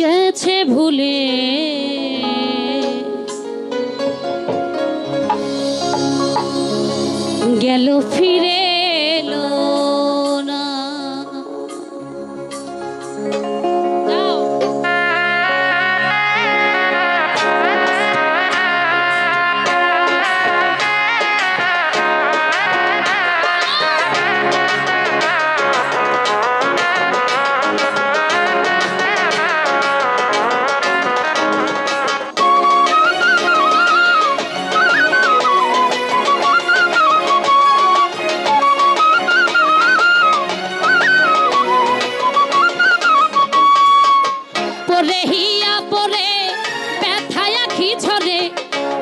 গেছে ভুলে গেল ফিরে এলো না। পরে হিয়া পরে ব্যথায় আখি ঝরে,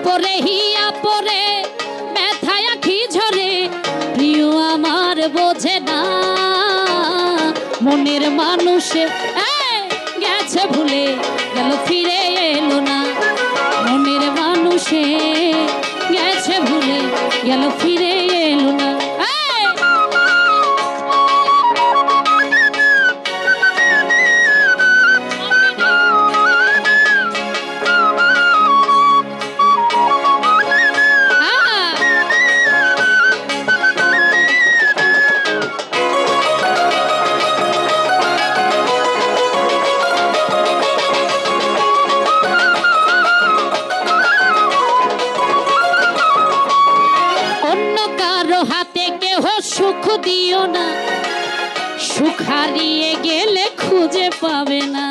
পরে হিয়া পরে ব্যথায় আখি ঝরে, প্রিয় আমার বোঝে না মনের মানুষে গেছে ভুলে গেল ফিরে এলো না। মনের মানুষে গেছে ভুলে গেল ফিরে এলো না। হাতে কেহ সুখ দিও না, সুখ হারিয়ে গেলে খুঁজে পাবে না।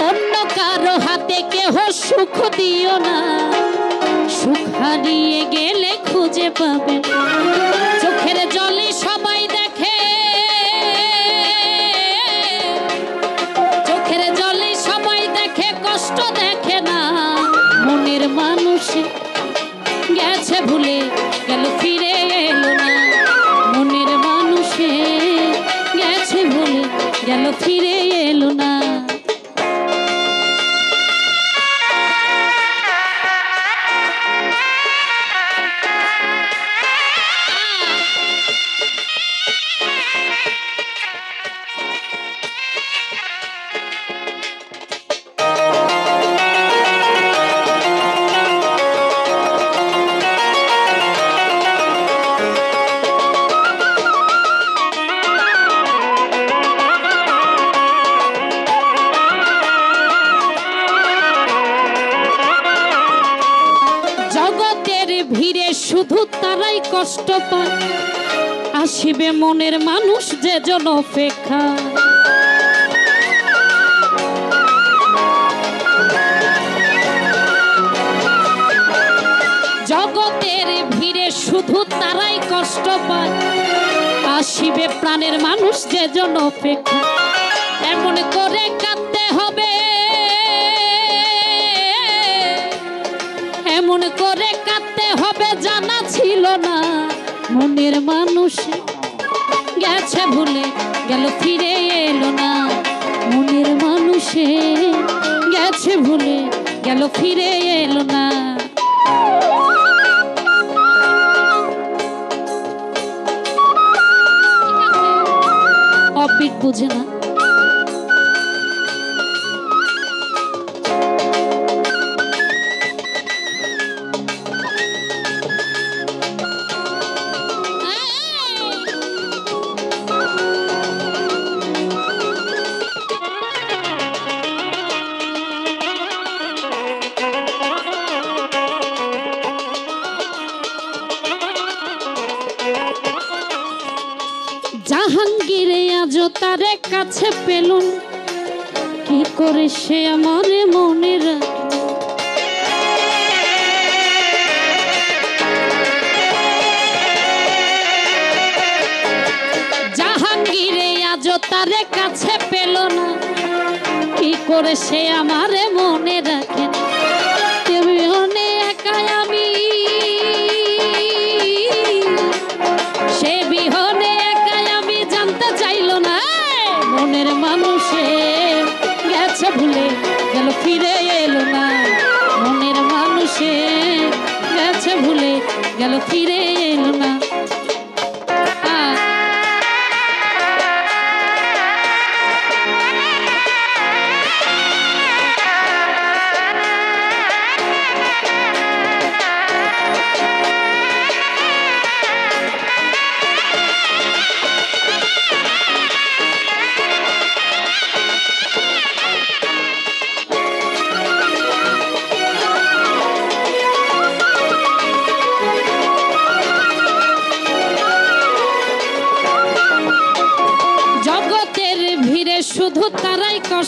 অন্য কারো হাতে কেহ সুখ দিও না, সুখ হারিয়ে গেলে খুঁজে পাবে না। চোখের জলে সবাই দেখে, কষ্ট দেখে না মনের মানুষ গেছে ভুলে গেল ফিরে এলো না। মনের মানুষে গেছে ভুলে গেল ফিরে এলো না। ভিড়ে শুধু তারাই কষ্ট পায়, আসিবে মনের মানুষ যে জন অপেক্ষা। জগতের ভিড়ে শুধু তারাই কষ্ট পায়, আসিবে প্রাণের মানুষ যে জন অপেক্ষা। এমন করে কাঁদতে হবে, এমন করে কাঁদতে হবে জানা ছিল না মনের মানুষ গেছে ভুলে গেল ফিরে এলো না। মনের মানুষে গেছে ভুলে গেল ফিরে এলো না। অপিট বুঝে না। জাহাঙ্গীরে আজ তারে কাছে পেলুন, কি করে সে আমার মনে রাখে। জাহাঙ্গীরে আজ তারে কাছে পেল না, কি করে সে আমার মনে রাখে। বিহনে একা আমি, সে বিহনে একা আমি জানতে চাইল না মনের মানুষে গেছে ভুলে গেল ফিরে এলো না। মনের মানুষে গেছে ভুলে গেল ফিরে এলো না।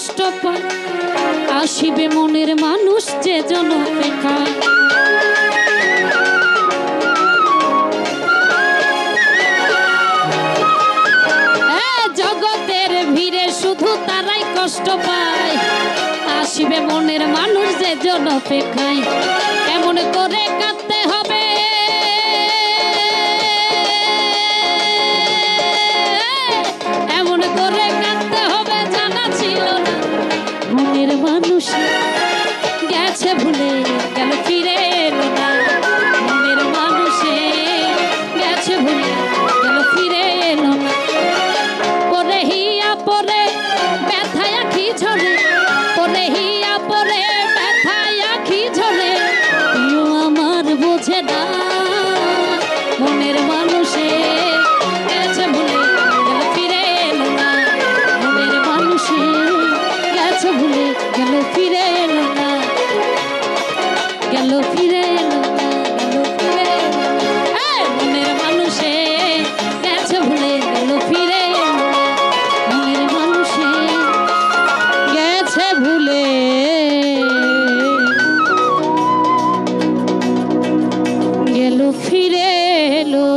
কষ্ট পায় আসিবে মনের মানুষ যে জন অপেক্ষায় জগতের ভিড়ে শুধু তারাই কষ্ট পায় আসিবে মনের মানুষ যে জন অপেক্ষায় এমন করে কাঁদতে হবে এমন করে কাঁদতে হবে জানা ছিল না মনের মানুষ গেছে ভুলে গেল ফিরে এলো না মনের মানুষে গেছে ভুলে গেল ফিরে এলো না পরে হিয়া পরে ব্যথায় আখি ঝরে পরে হিয়া পরে ব্যথায় আখি ঝরে কেউ আমার বোঝে না মনের মানুষে গেছে ভুলে গেল ফিরে এলো না মনের মানুষে গেছে ভুলে গেল ফিরে এলো না গেল ফিরে এলো না গেল ফিরে এলো না মনের মানুষে গেছে ভুলে গেল ফিরে এলো না মনের মানুষে গেছে ভুলে গেল ফিরে এলো